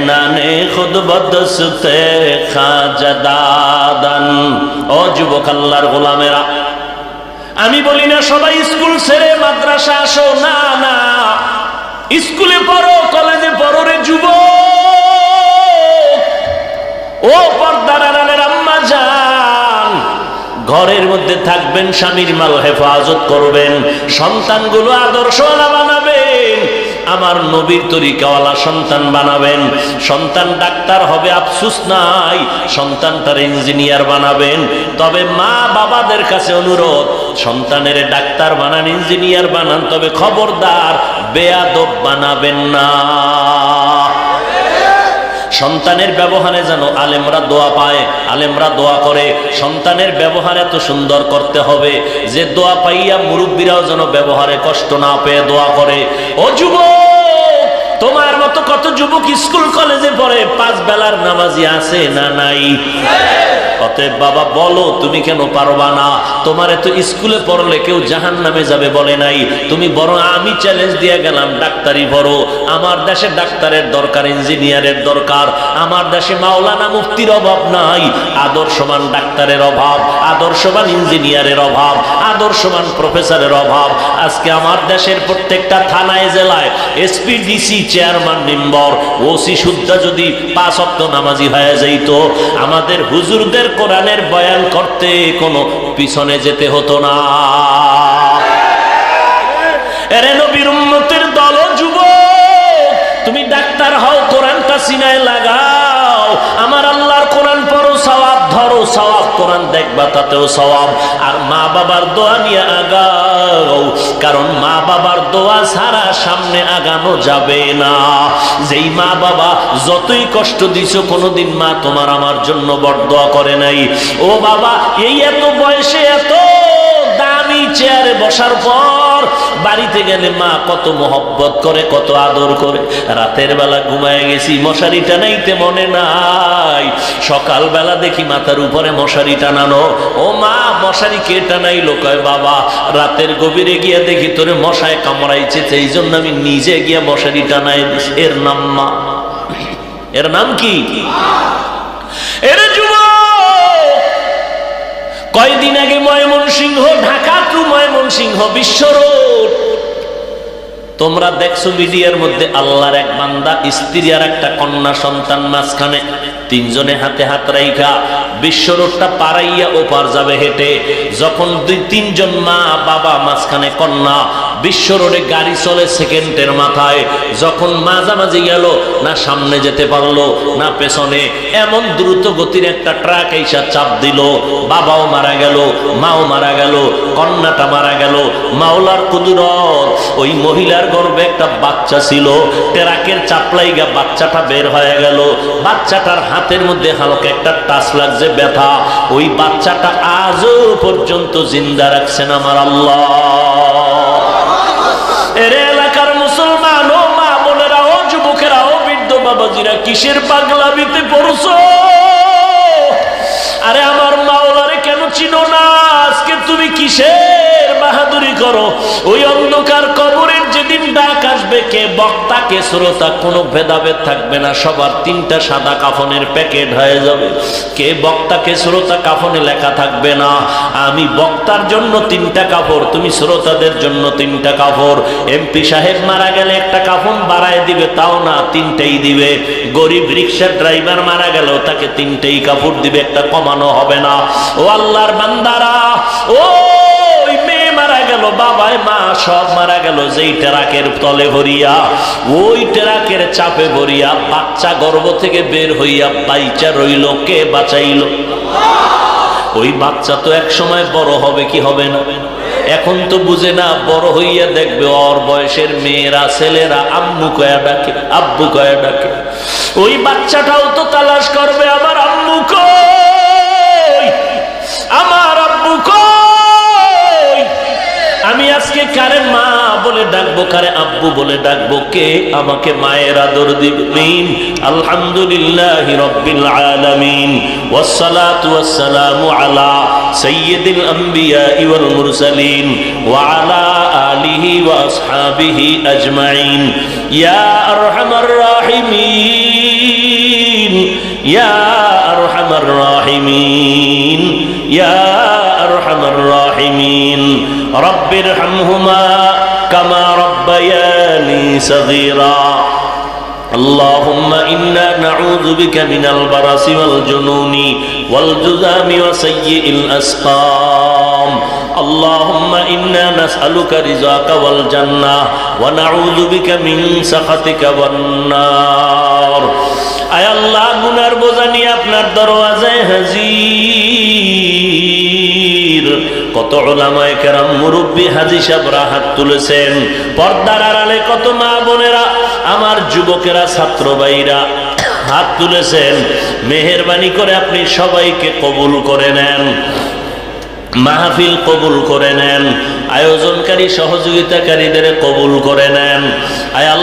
নানে খুদ বদস্তে খাজাদাদান। ও যুবক আল্লাহর গোলামেরা, আমি বলি না সবাই স্কুল ছেড়ে মাদ্রাসা আসো, না না, স্কুলে পড়ো, কলেজে পড়ো রে যুবক। ও পর্দার আড়ালের আম্মা জান, ঘরের মধ্যে থাকবেন, স্বামীর মাল হেফাজত করবেন, সন্তানগুলো আদর্শওয়ালা বানাবেন, আমার নবীর তরিকাওয়ালা সন্তান বানাবেন। সন্তান ডাক্তার হবে আফসোস নাই, সন্তানটার ইঞ্জিনিয়ার বানাবেন। তবে মা বাবাদের কাছে অনুরোধ, সন্তানের ডাক্তার বানান, ইঞ্জিনিয়ার বানান, তবে খবরদার বেয়াদব বানাবেন না। সন্তানের ব্যবহারে যেন আলেমরা দোয়া পায়, আলেমরা দোয়া করে। সন্তানের ব্যবহার এত সুন্দর করতে হবে যে দোয়া পাইয়া মুরব্বীরাও যেন ব্যবহারে কষ্ট না পেয়ে দোয়া করে। ও যুবক, তোমার মতো কত যুবক স্কুল কলেজে পড়ে, 5 বেলার নামাজি আছে না নাই? অতএব বাবা বলো, তুমি কেন পারবা না? তোমার এত স্কুলে পড়লে কেউ জাহান্নামে যাবে বলে নাই। তুমি বরং আমি চ্যালেঞ্জ দিয়ে গেলাম, ডাক্তারি পড়ো। আমার দেশে ডাক্তারের দরকার, ইঞ্জিনিয়ারের দরকার। আমার দেশে মাওলানা মুফতির অভাব নাই, আদর্শবান ডাক্তারের অভাব, আদর্শবান ইঞ্জিনিয়ারের অভাব, আদর্শবান প্রফেসরের অভাব। আজকে আমার দেশের প্রত্যেকটা থানায়, জেলায় SP, DC, chairman, member, OC সুদ্ধা যদি 5 ওয়াক্ত নামাজি হয়ে যাইত, আমাদের হুজুরদের কোরআনের বয়ান করতে কোনো পিছনে যেতে হতো না। এরে নবীর উম্মতের দল, যুবক, তুমি ডাক্তার হও, কোরআনটা সিনায় লাগাও। আমার আল্লাহর কোরআন পড়ো, সওয়াব ধরো, সওয়াব কোরআন দেখবা, তাতেও সওয়াব। আর মা বাবার দোয়া নিয়ে আগাও, কারণ মা বাবার দোয়া ছাড়া সামনে আগানো যাবে না। যেই মা বাবা যতই কষ্ট দিছো, কোনোদিন মা তোমার আমার জন্য বরদোয়া করে নাই। ও বাবা, এই এত বয়সে এত দামি চেয়ারে বসার পর বাড়িতে গেলে মা কত মোহব্বত করে, কত আদর করে। রাতের বেলা ঘুমায় গেছি, মশারি টানাইতে মনে নাই, সকালবেলা দেখি মাথার উপরে মশারি টানানো। ও মা, মশারি কে টানাইলো? কয় বাবা, রাতের গভীরে গিয়া দেখি তোরে মশায় কামড়াইছে, এই জন্য আমি নিজে গিয়া মশারি টানাই দিস। এর নাম মা। এর নাম কি? এর যুবক, কয়দিন আগে ময়মনসিংহ, ঢাকা টু ময়মনসিংহ বিশ্ব রোড, তোমরা দেখছো মিডিয়ার মধ্যে, আল্লাহর এক বান্দা, স্ত্রী আর একটা কন্যা সন্তান, মাঝখানে 3 জনে হাতে হাত রাইখা বিশ্ব রোডটা পারাইয়া ওপার যাবে হেঁটে। যখন 2-3 জন মা বাবা, মাঝখানে কন্যা, বিশ্ব রোডে গাড়ি চলে সেকেন্ডের মাথায়। যখন মাঝামাঝি গেল, না সামনে যেতে পারলো না পেছনে, এমন দ্রুত গতির একটা ট্রাক এসে চাপ দিল। বাবাও মারা গেল, মাও মারা গেল, কন্যাটা মারা গেল। মাওলার কুদরত, ওই মহিলার গর্ভে একটা বাচ্চা ছিল, ট্রাকের চাপলাইগা বাচ্চাটা বের হয়ে গেল। বাচ্চাটার হাতের মধ্যে হালকা একটা টাচ লাগছে, ব্যথা। ওই বাচ্চাটা আজও পর্যন্ত জিন্দা রাখছেন আমার আল্লাহ। এর এলাকার মুসলমান, ও মা বোনেরা, ও যুবকেরা, ও বৃদ্ধ বাবাজিরা, কিসের পাগলামিতে পড়ছো? আরে আমার মাওলারে কেন চিনো না? আজকে তুমি কিসের বাহাদুরি করো? ওই অন্ধকার কবরের যেদিন ডাক আসবে, কে বক্তা কে শ্রোতা কোনো ভেদাভেদ থাকবে না, সবার 3টা সাদা কাফনের প্যাকেট হয়ে যাবে। কে বক্তা কে শ্রোতা কাফনে লেখা থাকবে না। আমি বক্তার জন্য 3টা কাপড়, তুমি শ্রোতাদের জন্য 3টা কাপড়। এমপি সাহেব মারা গেলে একটা কাফন বাড়ায় দিবে, তাও না, 3টাই দিবে। গরিব রিক্সার ড্রাইভার মারা গেল, তাকে 3টাই কাপড় দিবে, একটা কমানো হবে না। ও আল্লাহর বান্দারা, ও মেয়ে মারা গেল, বাবাই মা সব মারা গেল, যেই ট্রাকের তলে ভরিয়া, ওই ট্রাকের চাপে ভরিয়া বাচ্চা গর্ভ থেকে বের হইয়া বাইচা রইল, কে বাঁচাইল? ওই বাচ্চা তো এক সময় বড় হবে কি হবে না? এখন তো বুঝে না, বড় হইয়া দেখবে ওর বয়সের মেয়েরা, ছেলেরা আম্মু কয়া ডাকে, আব্বু কয়া ডাকে। ওই বাচ্চাটাও তো তালাশ করবে, আমার আম্মু কই, আমার আব্বু কই। আমি আজকে কারে মা বলে ডাকবো, কারে আব্বু বলে ডাকবো? কে আমাকে মায়ের আদর দিবেন? আলহামদুলিল্লাহি রাব্বিল আলামিন, ওয়াসসালাতু ওয়াসসালামু আলা সাইয়্যিদিল আমবিয়া ওয়াল মুরসালিন ওয়া আলা আলিহি ওয়া আসহাবিহি আজমাইন। ইয়া আরহামার রাহিমিন, ইয়া আরহামার রাহিমিন, ইয়া আরহামার রাহিমিন। রব্বিরহামহুমা কামা রব্বায়ানি সগীরা। اللهم إنا نعوذ بك من البرص والجنون والجذام وسيء الأسقام. اللهم إنا نسألك رضاك والجنة ونعوذ بك من سخطك والنار. আয় আল্লাহ, গুনার বোঝা নিয়ে আপনার দরওয়াজায় হাজির। কত উলামায়ে কেরাম, মুরব্বী হাজী সাহেবরা হাত তুলেছেন। পর্দার আড়ালে কত মা বোনেরা, আমার যুবকেরা, ছাত্র ভাইরা হাত তুলেছেন। মেহেরবানি করে আপনি সবাইকে কবুল করে নেন, মাহফিল কবুল করে নেন, আয়োজনকারী সহযোগিতাকারীদের কবুল করে নেন। আয় আল্লাহ।